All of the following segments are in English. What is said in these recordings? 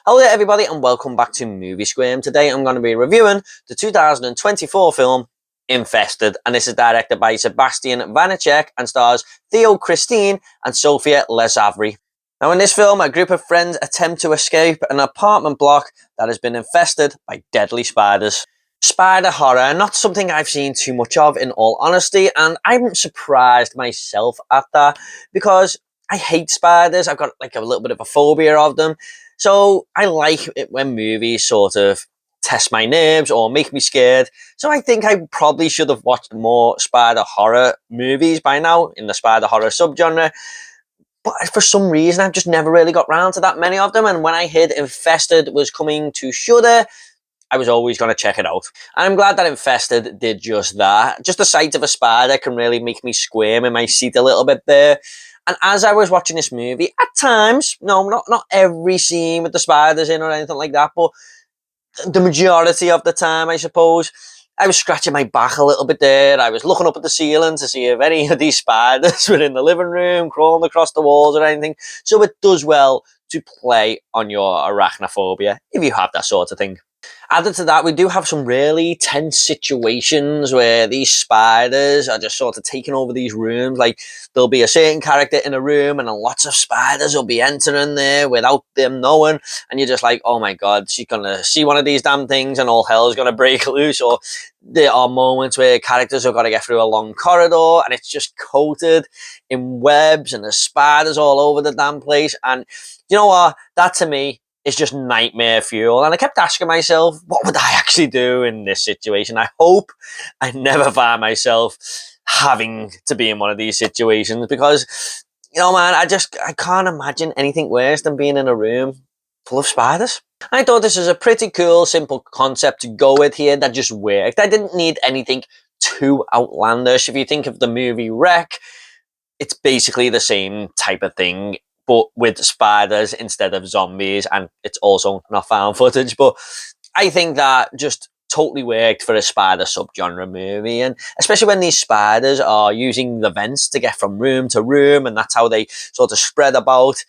Hello there everybody and welcome back to Movie Squirm. Today I'm going to be reviewing the 2024 film Infested, and this is directed by Sebastian Vanacek and stars Theo Christine and Sophia Lesavri. Now in this film, a group of friends attempt to escape an apartment block that has been infested by deadly spiders. Spider horror, not something I've seen too much of in all honesty, and I'm surprised myself at that because I hate spiders. I've got like a little bit of a phobia of them. So I like it when movies sort of test my nerves or make me scared. So I think I probably should have watched more spider horror movies by now in the spider horror subgenre. But for some reason, I've just never really got round to that many of them. And when I heard Infested was coming to Shudder, I was always going to check it out. And I'm glad that Infested did just that. Just the sight of a spider can really make me squirm in my seat a little bit there. And as I was watching this movie, at times, no, not every scene with the spiders in or anything like that, but the majority of the time, I suppose, I was scratching my back a little bit there. I was looking up at the ceiling to see if any of these spiders were in the living room, crawling across the walls or anything. So it does well to play on your arachnophobia, if you have that sort of thing. Added to that, we do have some really tense situations where these spiders are just sort of taking over these rooms. Like, there'll be a certain character in a room and lots of spiders will be entering there without them knowing. And you're just like, oh my God, she's going to see one of these damn things and all hell is going to break loose. Or there are moments where characters have got to get through a long corridor and it's just coated in webs and there's spiders all over the damn place. And you know what? That to me, it's just nightmare fuel. And I kept asking myself, what would I actually do in this situation? I hope I never find myself having to be in one of these situations because, you know, man, I can't imagine anything worse than being in a room full of spiders. I thought this was a pretty cool, simple concept to go with here that just worked. I didn't need anything too outlandish. If you think of the movie Wreck, it's basically the same type of thing, but with spiders instead of zombies, and it's also not found footage, but I think that just totally worked for a spider subgenre movie, and especially when these spiders are using the vents to get from room to room, and that's how they sort of spread about.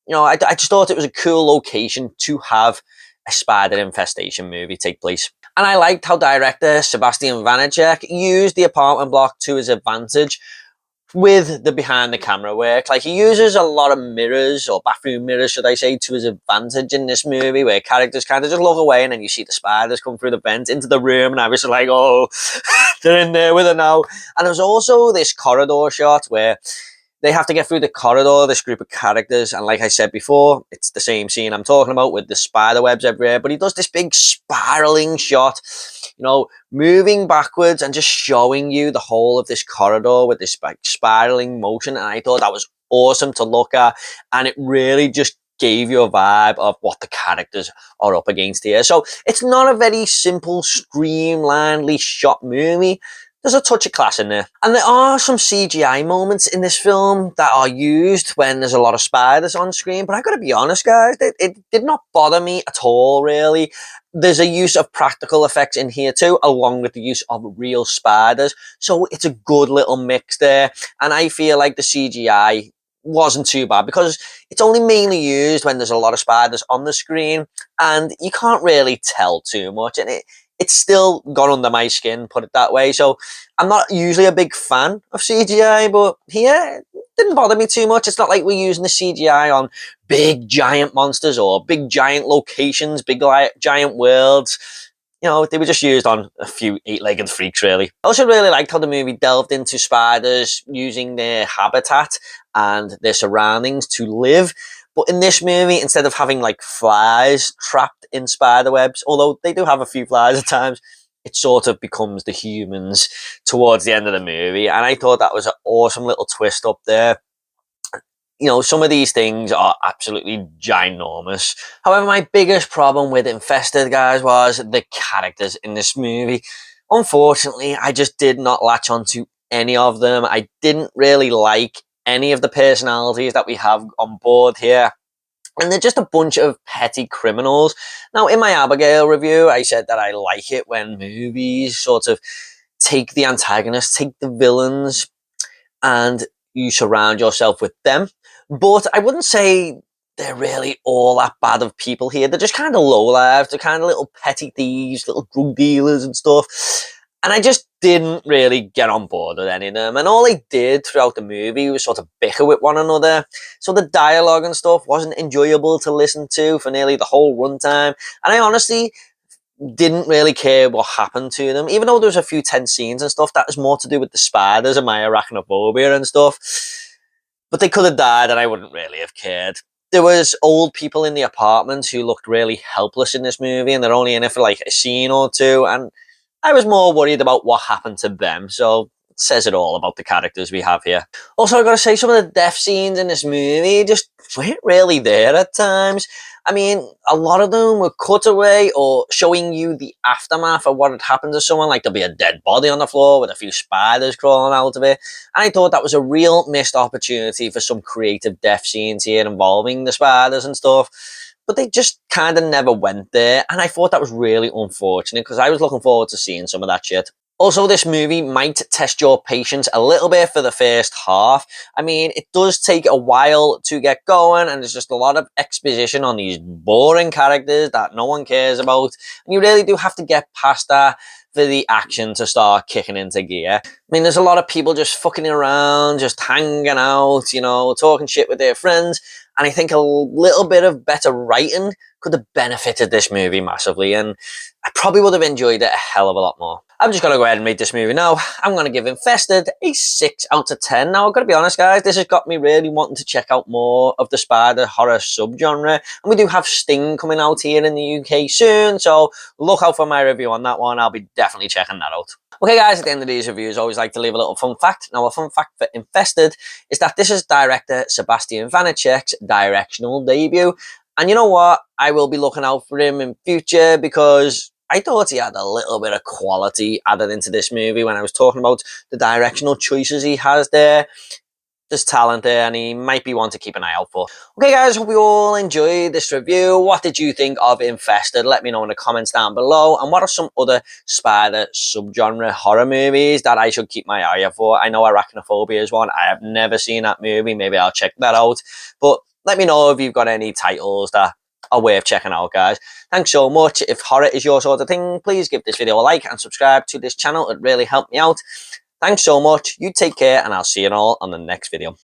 You know, I just thought it was a cool location to have a spider infestation movie take place. And I liked how director Sebastian Vanacek used the apartment block to his advantage with the behind the camera work. Like, he uses a lot of mirrors, or bathroom mirrors should I say, to his advantage in this movie, where characters kind of just look away and then you see the spiders come through the vent into the room, and I was like, oh, they're in there with her now. And there's also this corridor shot where they have to get through the corridor, this group of characters, and like I said before, it's the same scene I'm talking about with the spider webs everywhere, but he does this big spiraling shot, you know, moving backwards and just showing you the whole of this corridor with this like spiraling motion, and I thought that was awesome to look at, and it really just gave you a vibe of what the characters are up against here. So it's not a very simple, streamlinedly shot movie. There's a touch of class in there. And there are some CGI moments in this film that are used when there's a lot of spiders on screen. But I gotta be honest, guys, it did not bother me at all, really. There's a use of practical effects in here too, along with the use of real spiders. So it's a good little mix there. And I feel like the CGI wasn't too bad because it's only mainly used when there's a lot of spiders on the screen. And you can't really tell too much. And it's still gone under my skin, put it that way. So I'm not usually a big fan of CGI, but here it didn't bother me too much. It's not like we're using the CGI on big giant monsters or big giant locations, big giant worlds. You know, they were just used on a few eight-legged freaks, really. I also really liked how the movie delved into spiders using their habitat and their surroundings to live. But in this movie, instead of having like flies trapped in spider webs, although they do have a few flies at times, it sort of becomes the humans towards the end of the movie. And I thought that was an awesome little twist up there. You know, some of these things are absolutely ginormous. However, my biggest problem with Infested, guys, was the characters in this movie. Unfortunately, I just did not latch onto any of them. I didn't really like any of the personalities that we have on board here. And they're just a bunch of petty criminals. Now, in my Abigail review, I said that I like it when movies sort of take the antagonists, take the villains, and you surround yourself with them. But I wouldn't say they're really all that bad of people here. They're just kind of low lives. They're kind of little petty thieves, little drug dealers and stuff. And I just didn't really get on board with any of them. And all they did throughout the movie was sort of bicker with one another. So the dialogue and stuff wasn't enjoyable to listen to for nearly the whole runtime. And I honestly didn't really care what happened to them. Even though there was a few tense scenes and stuff, that was more to do with the spiders and my arachnophobia and stuff. But they could have died and I wouldn't really have cared. There was old people in the apartments who looked really helpless in this movie, and they're only in it for like a scene or two, and I was more worried about what happened to them, so it says it all about the characters we have here. Also, I've got to say, some of the death scenes in this movie just weren't really there at times. I mean, a lot of them were cut away or showing you the aftermath of what had happened to someone, like there'll be a dead body on the floor with a few spiders crawling out of it. And I thought that was a real missed opportunity for some creative death scenes here involving the spiders and stuff. But they just kind of never went there, and I thought that was really unfortunate because I was looking forward to seeing some of that shit. Also, this movie might test your patience a little bit for the first half. I mean, it does take a while to get going, and there's just a lot of exposition on these boring characters that no one cares about, and you really do have to get past that for the action to start kicking into gear. I mean, there's a lot of people just fucking around, just hanging out, you know, talking shit with their friends, and I think a little bit of better writing could have benefited this movie massively, and I probably would have enjoyed it a hell of a lot more. I'm just going to go ahead and rate this movie now. I'm going to give Infested a 6 out of 10. Now, I've got to be honest, guys, this has got me really wanting to check out more of the spider horror subgenre. And we do have Sting coming out here in the UK soon, so look out for my review on that one. I'll be definitely checking that out. Okay, guys, at the end of these reviews, I always like to leave a little fun fact. Now, a fun fact for Infested is that this is director Sebastian Vanecek's directional debut. And you know what? I will be looking out for him in future because I thought he had a little bit of quality added into this movie when I was talking about the directional choices he has there. There's talent there, and he might be one to keep an eye out for. Okay, guys, hope you all enjoyed this review. What did you think of Infested? Let me know in the comments down below. And what are some other spider subgenre horror movies that I should keep my eye out for? I know Arachnophobia is one. I have never seen that movie. Maybe I'll check that out. But let me know if you've got any titles that are worth checking out, guys. Thanks so much. If horror is your sort of thing, please give this video a like and subscribe to this channel. It really helped me out. Thanks so much. You take care, and I'll see you all on the next video.